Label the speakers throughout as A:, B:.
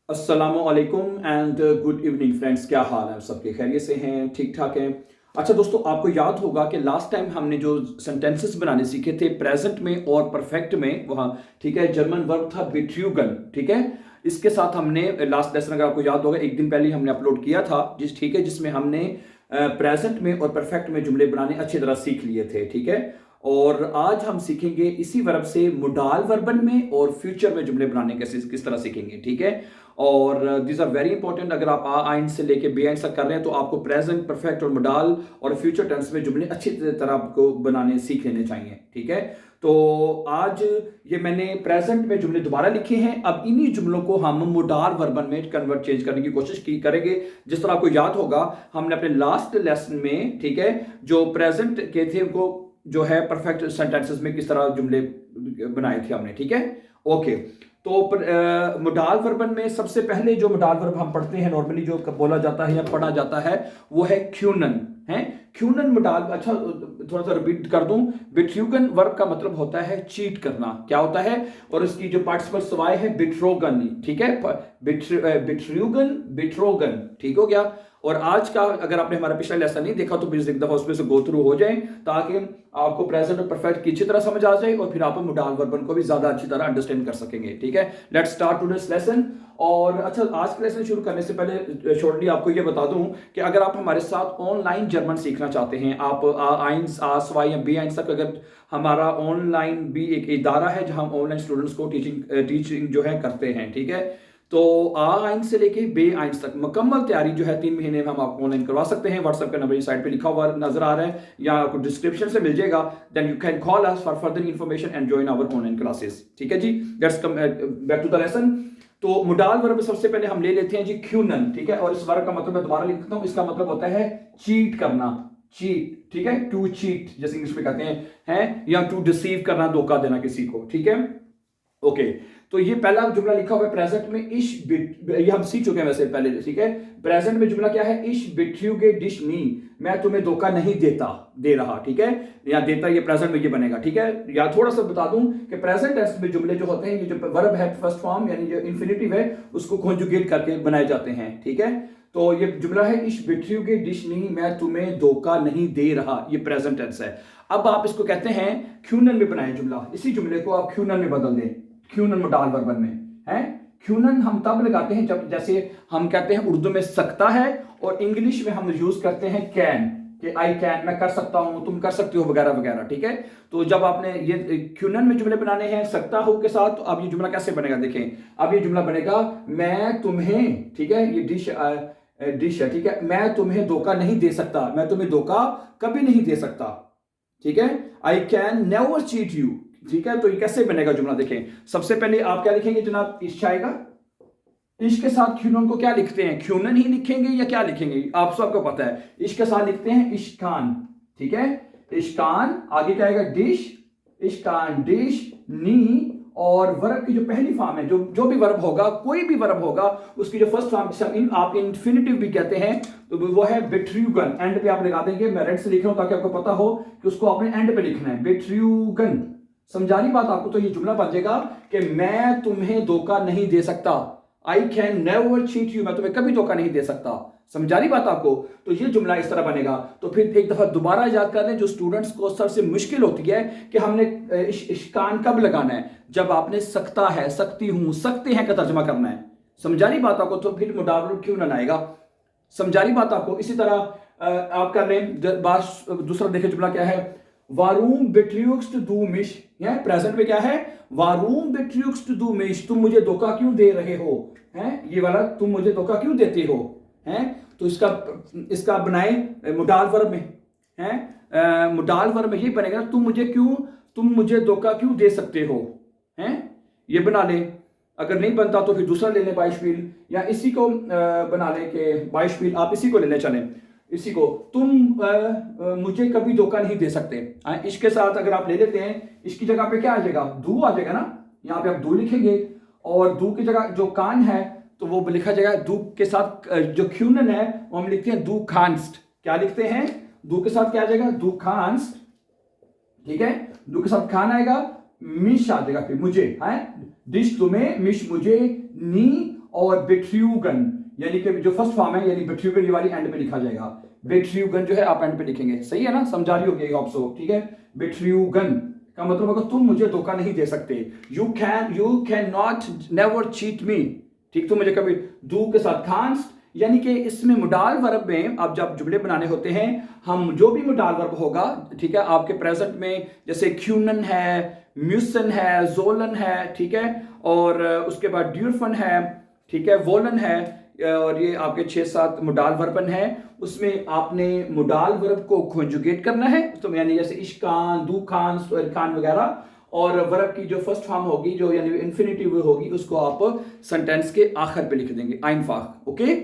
A: अस्सलामुअलैकुम and good evening friends. क्या हाल है आप सबके? खैरियत से हैं? ठीक ठाक हैं? अच्छा दोस्तों, आपको याद होगा कि लास्ट टाइम हमने जो सेंटेंसेस बनाने सीखे थे प्रेजेंट में और परफेक्ट में, वहाँ ठीक है जर्मन वर्ब था बिट्यूगन। ठीक है, इसके साथ हमने लास्ट लेसन, अगर आपको याद होगा, एक दिन पहले हमने अपलोड किया था ठीक है, जिसमें हमने प्रेजेंट में और परफेक्ट में जुमले बनाने अच्छी तरह सीख लिए थे। ठीक है, और आज हम सीखेंगे इसी वर्ब से मोडाल वर्बन में और फ्यूचर में जुमले बनाने कैसे किस तरह सीखेंगे। ठीक है, और दिस आर वेरी इंपॉर्टेंट। अगर आप आ आइन से लेके बी आइन तक कर रहे हैं तो आपको प्रेजेंट, परफेक्ट और मोडाल और फ्यूचर टेंस में जुमले अच्छी तरह आपको बनाने सीख लेने चाहिए। ठीक है, तो आज ये मैंने प्रेजेंट में जुमले दोबारा लिखे हैं। अब इन्हीं जुमलों को हम मोडाल वर्बन में कन्वर्ट चेंज करने की कोशिश करेंगे। जिस तरह आपको याद होगा, हमने अपने लास्ट लेसन में ठीक है जो प्रेजेंट के थे उनको जो है परफेक्ट सेंटेंसेस में किस तरह जुमले बनाए थे हमने। ठीक है, ओके। तो मोडाल वर्बन में सबसे पहले जो मोडाल वर्ब हम पढ़ते हैं, नॉर्मली जो बोला जाता है या पढ़ा जाता है, वो है क्यूनन। है क्यूनन मोडाल। अच्छा, थोड़ा सा रिपीट कर दूं। बिट्रूगन वर्ब का मतलब होता है चीट करना। क्या होता है? और इसकी जो पार्टिसिपल सवाई है बिट्रोगन। ठीक है, बिट्रूगन, बिट्रोगन। ठीक हो गया। और आज का अगर आपने हमारा पिछला लेसन नहीं देखा तो प्लीज एक दफा उसमें से गो थ्रू हो जाए, ताकि आपको प्रेजेंट और परफेक्ट की अच्छी तरह समझ आ जाए और फिर आप मोडाल वर्बन को भी ज्यादा अच्छी तरह अंडरस्टैंड कर सकेंगे। ठीक है, लेट्स स्टार्ट टुडेस लेसन। और अच्छा, आज का लेसन शुरू करने से पहले शॉर्टली आपको ये बता दूं कि अगर आप हमारे साथ ऑनलाइन जर्मन सीखना चाहते हैं, आप आइंस आसवाई या बी आइंस तक, अगर हमारा ऑनलाइन भी एक इदारा है जहां हम ऑनलाइन स्टूडेंट्स को टीचिंग जो है करते हैं। ठीक है, तो आ आइन से लेके बे आइन तक मुकम्मल तैयारी जो है 3 महीने में हम आपको ऑनलाइन करवा सकते हैं। व्हाट्सएप का नंबर इस साइड पे लिखा हुआ नजर आ रहा है या आपको डिस्क्रिप्शन से मिल जाएगा। Then you can call us for further information and join our online classes. ठीक है जी, let's come back to the lesson. तो मोडाल वर्ब सबसे पहले हम ले लेते हैं जी क्यूनन। ठीक है, और इस वर्ब का मतलब मैं दोबारा लिखता हूं, इसका मतलब होता है चीट करना। चीट, ठीक है, टू चीट जैसे इंग्लिश में कहते हैं या टू डिसीव करना, धोखा देना किसी को। ठीक है, ओके। तो ये पहला जुमला लिखा हुआ है प्रेजेंट में, इश बिट, ये हम सीख चुके हैं वैसे पहले। ठीक है, प्रेजेंट में जुमला क्या है? इश बिट्यूगे डिश मी, मैं तुम्हें धोखा नहीं दे रहा। ठीक है, या देता, ये प्रेजेंट में ये बनेगा। ठीक है, या थोड़ा सा बता दूं कि प्रेजेंट टेंस में जुमले जो होते हैं, ये जो वर्ब है फर्स्ट फॉर्म यानी जो इंफिनिटिव है, उसको कॉन्जुगेट करके बनाए जाते हैं। ठीक है, तो ये जुमला है इश बिट्यूगे डिश मी, मैं तुम्हें धोखा नहीं दे रहा, ये प्रेजेंट टेंस है। अब आप इसको कहते हैं क्यूनन में बनाए जुमला, इसी जुमले को आप क्यूनन में बदल दें। क्यूनन मोडाल वर्बन में है। क्यूनन हम तब लगाते हैं जब, जैसे हम कहते हैं उर्दू में सकता है, और इंग्लिश में हम यूज करते हैं कैन, कि आई कैन, मैं कर सकता हूं, तुम कर सकते हो, वगैरह वगैरह। ठीक है, तो जब आपने ये क्यूनन में जुमले बनाने हैं सकता हो के साथ, तो अब ये जुमला कैसे बनेगा देखें। अब ये जुमला बनेगा मैं तुम्हें, ठीक है, ये डिश है। ठीक है, मैं तुम्हें धोखा नहीं दे सकता, मैं तुम्हें धोखा कभी नहीं दे सकता। ठीक है, I can never cheat you. ठीक है, तो ये कैसे बनेगा जुमला देखें। सबसे पहले आप क्या लिखेंगे जनाब? इश्क आएगा। इश्क के साथ क्यूनन को क्या लिखते हैं? क्यूनन ही लिखेंगे या क्या लिखेंगे? आप सबको पता है, इश्क के साथ लिखते हैं इश्कान। ठीक है, इश्कान। आगे क्या आएगा? डिश, इश्कान डिश नी। और वर्ब की जो पहली फॉर्म है, जो भी वर्ब होगा, कोई भी वर्ब होगा, उसकी जो फर्स्ट फॉर्म आप इन्फिनिटिव भी कहते हैं, तो वो है बिट्रूगन। एंड पे आप लगा देंगे, मैं रेड से लिख रहा हूं ताकि आपको पता हो कि उसको आपने एंड पे लिखना है, बिट्रूगन। समझानी बात आपको? तो ये जुमला बन जाएगा कि मैं तुम्हें धोखा नहीं दे सकता, I can never cheat you, मैं तुम्हें कभी धोखा नहीं दे सकता। समझानी बात आपको? तो ये जुमला इस तरह बनेगा। तो फिर एक दफा दोबारा याद कर लें, जो स्टूडेंट्स को सबसे मुश्किल होती है कि हमने इश्कान कब लगाना है, जब आपने सकता है, सकती हूं, सकते हैं का तर्जमा करना है। समझानी बात आपको? तो फिर मुडावल क्यों ना आएगा। समझानी बात आपको? इसी तरह आप कर रहे हैं बात। दूसरा देखें जुमला क्या है, वारूम बिट्रूग्स्ट दू मिश। प्रेजेंट में क्या है? वारूम बिट्रूग्स्ट दू मिश, तुम मुझे धोखा क्यों दे रहे हो। हैं, ये वाला तुम मुझे धोखा क्यों देते हो। हैं, तो इसका बनाए मुडाल वर्ब में। हैं, मुडाल वर्ब में ये बनेगा, तुम मुझे धोखा क्यों दे सकते हो। हैं, ये बना ले। अगर नहीं बनता तो फिर दूसरा ले लें, बाइशफील, या इसी को बना ले कि बाइशफील, आप इसी को ले लें, चलें इसी को। तुम मुझे कभी धोखा नहीं दे सकते। इसके साथ अगर आप ले लेते हैं, इसकी जगह पे क्या आ जाएगा? दू आ जाएगा ना, यहाँ पे आप दू लिखेंगे, और दू की जगह जो कान है तो वो लिखा जाएगा दू के साथ। जो क्यूनन है वो हम लिखते हैं दू खांस्ट। क्या लिखते हैं? दू के साथ क्या आ जाएगा? दू खांस्ट। ठीक है, दू के साथ खान आएगा, मिश आ जाएगा, फिर मुझे है, डिश तुम्हें, मिश मुझे, नी और बेट्रियोगन, यानी कि जो फर्स्ट फॉर्म है, यानी बेट्रियोगन ये वाली एंड पे लिखा जाएगा। बेट्रियोगन जो है आप एंड पे लिखेंगे, सही है ना, समझा रही होगी आप सब, ठीक है। बेट्रियोगन का मतलब होगा तुम मुझे धोखा नहीं दे सकते। You can not never cheat मी, ठीक, तो मुझे कभी डू के साथ कांस्ट, यानी कि इसमें मोडाल वर्ब में अब जब जुमले बनाने होते हैं, हम जो भी मोडाल वर्ब होगा, ठीक है, आपके प्रेजेंट में जैसे क्यूनन है, म्यूसन है, जोलन है, ठीक है, और उसके बाद ड्यूरफन है, ठीक है, वोलन है, और ये आपके 6-7 मोडाल वर्बन है। उसमें आपने मोडाल वर्ब को कॉन्जुगेट करना है, तो यानी जैसे इश्कान, दूखान, खान वगैरह, और वर्ब की जो फर्स्ट फॉर्म होगी, जो यानी इन्फिनिटिव होगी, उसको आप सेंटेंस के आखिर पे लिख देंगे, आइनफाक, ओके।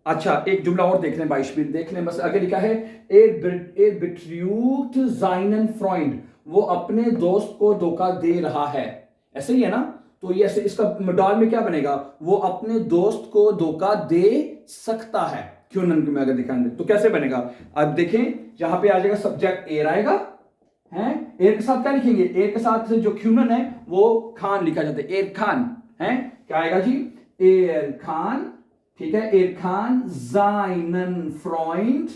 A: अच्छा, एक जुमला और देख लें, बाइशबीर देख लें, बस आगे लिखा है ए बिट्रूट ज़ाइनन फ्रॉइंड, वो अपने दोस्त को धोखा दे रहा है, ऐसे ही है ना। तो ये ऐसे इसका मोडाल में क्या बनेगा, वो अपने दोस्त को धोखा दे सकता है, क्यों नन में अगर दिखाएंगे तो कैसे बनेगा। अब देखें, यहां पे आ जाएगा सब्जेक्ट एर आएगा, है, एर के साथ क्या लिखेंगे, एर के साथ जो क्यूनन है वो खान लिखा जाता है, एर खान है, क्या आएगा जी, एर खान, ठीक है, एर खान ज़ाइनन फ्रॉइंड,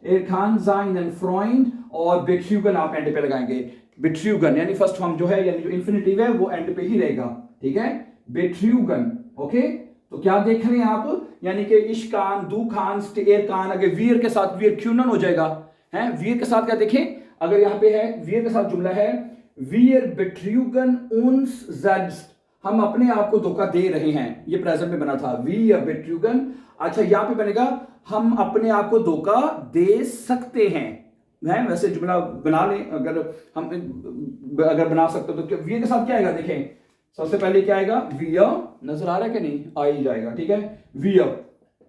A: एर खान ज़ाइनन फ्रॉइंड, और बेट्रियोगन आप एंड पे लगाएंगे। बेट्रियोगन यानी फर्स्ट फॉर्म जो है, यानी जो इन्फिनिटिव है वो एंड पे ही रहेगा, ठीक है, बेट्रियोगन, ओके। तो क्या देख रहे हैं आप, यानी कि इश्कान, दूखान, एर खान, अगर वीर के साथ वीर क्यूनन हो जाएगा, है, वीर के साथ क्या देखें, अगर यहां पे है वीर के साथ जुमला है, वीर बेट्रियोगन उन्स ज़ेल्ब्स्ट, हम अपने आप को धोखा दे रहे हैं, ये प्रेजेंट में बना था, वी बेट्रियोगन। अच्छा, यहां पे बनेगा हम अपने आप को धोखा दे सकते हैं, है, वैसे जुमला बना लें, अगर हम अगर बना सकते हो तो वी के साथ क्या आएगा, देखें, सबसे पहले क्या आएगा, वियर, नजर आ रहा है कि नहीं, आ ही जाएगा, ठीक है, वियर,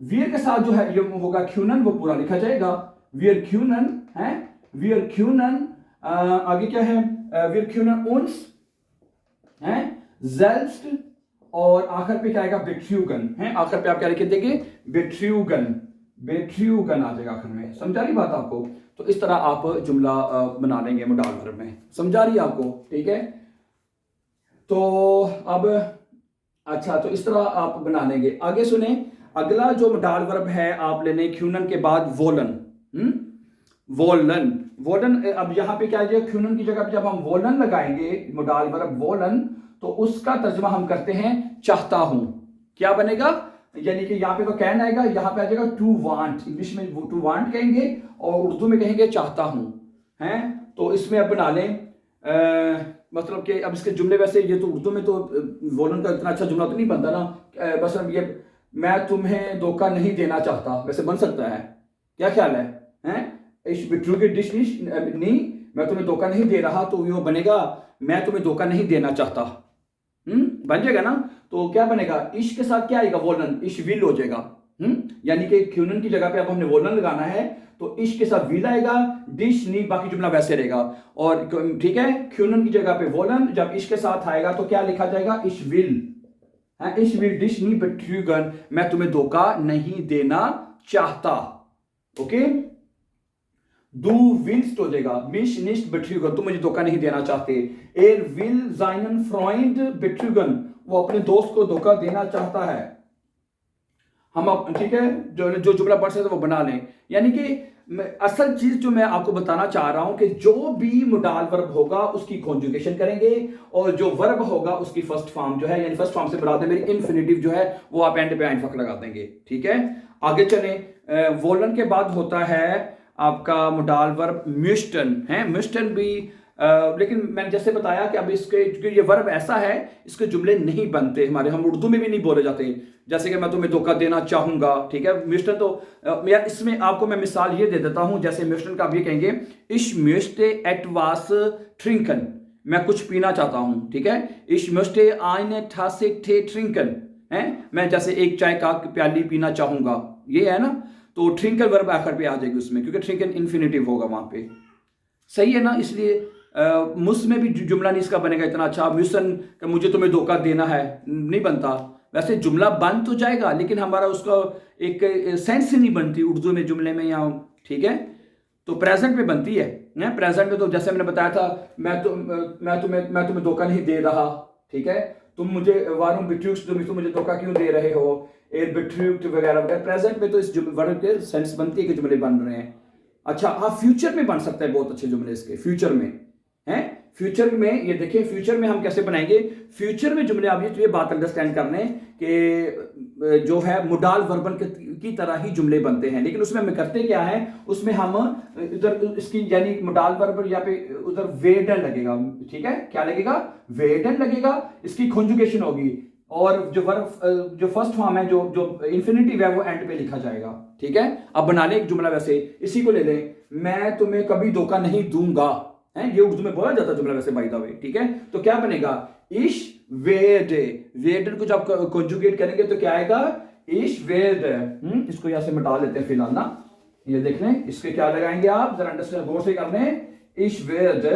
A: वियर के साथ जो है ये होगा क्यूनन, वो पूरा लिखा जाएगा, वियर क्यूनन, है, वियर क्यूनन, आगे क्या है, वियर क्यूनन उन्स, है, ज़ेल्ब्स्ट, और आखिर पे क्या आएगा, बेट्रियोगन, है, आखिर पे आप क्या लिख देंगे, बेट्रियोगन, बेट्रियोगन आ जाएगा आखिर में, समझा रही बात आपको। तो इस तरह आप जुमला बना लेंगे मोडाल वर्ब में, समझा रही आपको, ठीक है। तो अब अच्छा, तो इस तरह आप बना लेंगे। आगे सुने, अगला जो मोडाल वर्ब है आप लेने क्यूनन के बाद वोलन, वोलन, वोलन, अब यहां पे क्या है, क्यूनन की जगह पे जब हम वोलन लगाएंगे, मोडाल वर्ब वोलन, तो उसका तर्जमा हम करते हैं चाहता हूं, क्या बनेगा, यानी कि यहाँ पे तो कैन आएगा, यहाँ पे आ जाएगा टू वांट, इंग्लिश में टू वांट कहेंगे और उर्दू में कहेंगे चाहता हूं, हैं। तो इसमें अब बना लें, मतलब कि अब इसके जुमले, वैसे ये तो उर्दू में तो वोलन का इतना अच्छा जुमला तो नहीं बनता ना, बस अब ये मैं तुम्हें धोखा नहीं देना चाहता, वैसे बन सकता है, क्या ख्याल है, हैं, इस बिट्रू की डिश नहीं, मैं तुम्हें धोखा नहीं दे रहा, तो वो बनेगा मैं तुम्हें धोखा नहीं देना चाहता, बन जाएगा ना। तो क्या बनेगा, इश के साथ क्या आएगा, वोलन, इश विल हो जाएगा, यानी कि क्यूनन की जगह पे अब हमने वोलन लगाना है, तो इश के साथ विल आएगा, डिश नहीं, बाकी जुमला वैसे रहेगा, और ठीक है, क्यूनन की जगह पे वोलन, जब इश के साथ आएगा तो क्या लिखा जाएगा, इश विल, इश विल डिश नहीं बेट्रियोगन, मैं तुम्हें धोखा नहीं देना चाहता, ओके। डू विल्स्ट हो जाएगा, मिश निश्ट बेट्रियोगन, तुम मुझे धोखा नहीं देना चाहते, एर विल ज़ाइनन फ्रॉइंड बेट्रियोगन, वो अपने दोस्त को धोखा देना चाहता है, हम ठीक है, जो जुमला पढ़ सकते वो बना लें। यानी कि असल चीज जो मैं आपको बताना चाह रहा हूं कि जो भी मोडाल वर्ब होगा उसकी कॉन्जुगेशन करेंगे, और जो वर्ब होगा उसकी फर्स्ट फॉर्म जो है, यानी फर्स्ट फॉर्म से मुराद है मेरी इन्फिनिटिव जो है, वो आप एंड पे आइनफक लगा देंगे, ठीक है। आगे चलें, वोलन के बाद होता है आपका मोडाल वर्ब म्यूस्टन, है, म्यूस्टन भी लेकिन मैंने जैसे बताया कि अब इसके ये वर्ब ऐसा है, इसके जुमले नहीं बनते हमारे, हम उर्दू में भी नहीं बोले जाते, जैसे कि मैं तुम्हें धोखा देना चाहूंगा, ठीक है। म्यूस्टन तो इसमें आपको मैं मिसाल ये दे देता हूं, जैसे म्यूस्टन का आप ये कहेंगे, इश म्यूस्टे एट वास ट्रिंकन, मैं कुछ पीना चाहता हूं, ठीक है, इश म्यूस्टे आइने ठासे ठे ट्रिंकन, है, मैं जैसे एक चाय का प्याली पीना चाहूंगा, ये है ना। तो ट्रिंकल वर्ब आखिर पे आ जाएगी उसमें, क्योंकि ट्रिंकल इन्फिनिटिव होगा वहां पे, सही है ना। इसलिए मुस में भी जुमला नहीं इसका बनेगा इतना अच्छा, म्यूसन का मुझे तुम्हें धोखा देना है नहीं बनता, वैसे जुमला बन तो जाएगा लेकिन हमारा उसका एक सेंस ही नहीं बनती उर्दू में जुमले में, यहाँ, ठीक है। तो प्रेजेंट में बनती है, प्रेजेंट में तो जैसे मैंने बताया था, मैं तुम्हें धोखा नहीं दे रहा, ठीक है। तुम मुझे वारुम बिट्रूक्स, तुम मुझे धोखा क्यों दे रहे हो, एर बिट्रूक्ट वगैरह वगैरह। प्रेजेंट में तो इस वर्ड के सेंस बनती है कि जुमले बन रहे हैं। अच्छा हाँ, फ्यूचर में बन सकता है बहुत अच्छे जुमले इसके, फ्यूचर में हैं। फ्यूचर में ये देखिए, फ्यूचर में हम कैसे बनाएंगे, फ्यूचर में जुमले आप ये बात अंडरस्टैंड करने कि जो है मोडाल वर्बल की तरह ही जुमले बनते हैं, लेकिन उसमें हम करते क्या है, उसमें हम उधर इसकी यानी मोडाल वर्बल यहाँ पे उधर वेडन लगेगा, ठीक है, क्या लगेगा, वेडन लगेगा, इसकी कॉन्जुगेशन होगी, और जो वर्ब जो फर्स्ट फॉर्म है, जो इंफिनिटिव है वो एंड पे लिखा जाएगा, ठीक है। अब बना ले एक जुमला वैसे, इसी को ले लें, मैं तुम्हें कभी धोखा नहीं दूंगा, है ये उर्दू में बोला जाता जुमला वैसे बाय द वे, ठीक है। तो क्या बनेगा, इश वेड, वेडन को जब कॉन्जुगेट करेंगे तो क्या आएगा, इश वेड। इसको यहां से मिटा लेते हैं फिलहाल ना, ये देख लें, इसके क्या लगाएंगे आप, जरा अंडरस्टैंड गौर से कर लें, इश वेड,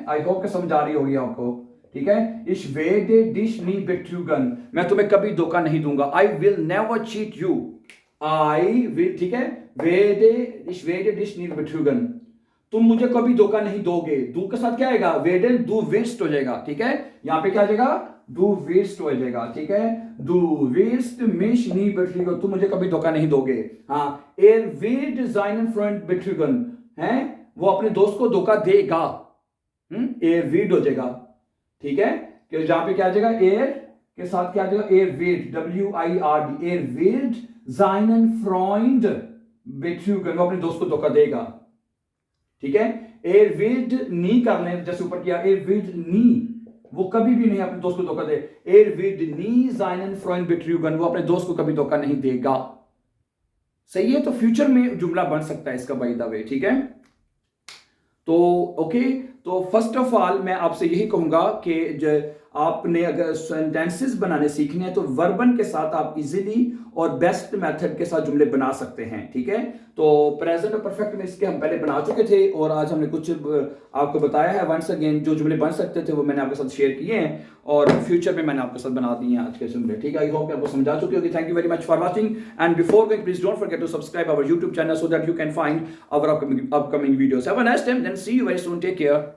A: आई होप कि समझ आ रही होगी आपको, ठीक है। इश वेडे डिश नी बेट्रूगन, मैं तुम्हें कभी धोखा नहीं दूंगा, I will never cheat you, I will, ठीक है, वेडे इश वेडे डिश नी बेट्रूगन, तुम मुझे कभी धोखा नहीं दोगे, दू के साथ क्या आएगा, वेडन डू विस्ट हो जाएगा, ठीक है, यहां पे क्या आ जाएगा, डू विस्ट हो जाएगा, ठीक है, डू विस्ट मिश नी बेट्रूगन, तुम मुझे कभी धोखा नहीं दोगे। हाँ, एर विड साइनन फ्रेंड बेट्रूगन, है वो अपने दोस्त को धोखा देगा, एर विड हो जाएगा, ठीक है, कि जहां पे क्या आ जाएगा, एर के साथ क्या आ जाएगा, एर विड, WIRD, एर विड साइनन फ्रेंड बेट्रूगन, वो अपने दोस्त को धोखा देगा, ठीक है। एर विड नी करने, जैसे ऊपर किया, एर विड नी, वो कभी भी नहीं अपने दोस्त को धोखा दे, एर विड नी साइनन फ्रेंड बेट्रूगन, वो अपने दोस्त को कभी धोखा नहीं देगा, सही है। तो फ्यूचर में जुमला बन सकता है इसका बाय द वे, ठीक है। तो ओके, तो फर्स्ट ऑफ ऑल मैं आपसे यही कहूंगा कि आपने अगर सेंटेंसेस बनाने सीखने हैं तो वर्बन के साथ आप इजीली और बेस्ट मेथड के साथ जुमले बना सकते हैं, ठीक है। तो प्रेजेंट और परफेक्ट में इसके हम पहले बना चुके थे, और आज हमने कुछ आपको बताया है वंस अगेन, जो जुमले बन सकते थे वो मैंने आपके साथ शेयर किए हैं, और फ्यूचर में मैंने आपके साथ बना दिए हैं आज के जुमले, ठीक है। आई होप आपको समझा चुकी होगी। Thank you very much for watching, and before going please don't forget to subscribe our YouTube channel so that you can find our upcoming videos. Have a nice time, then see you very soon, take care.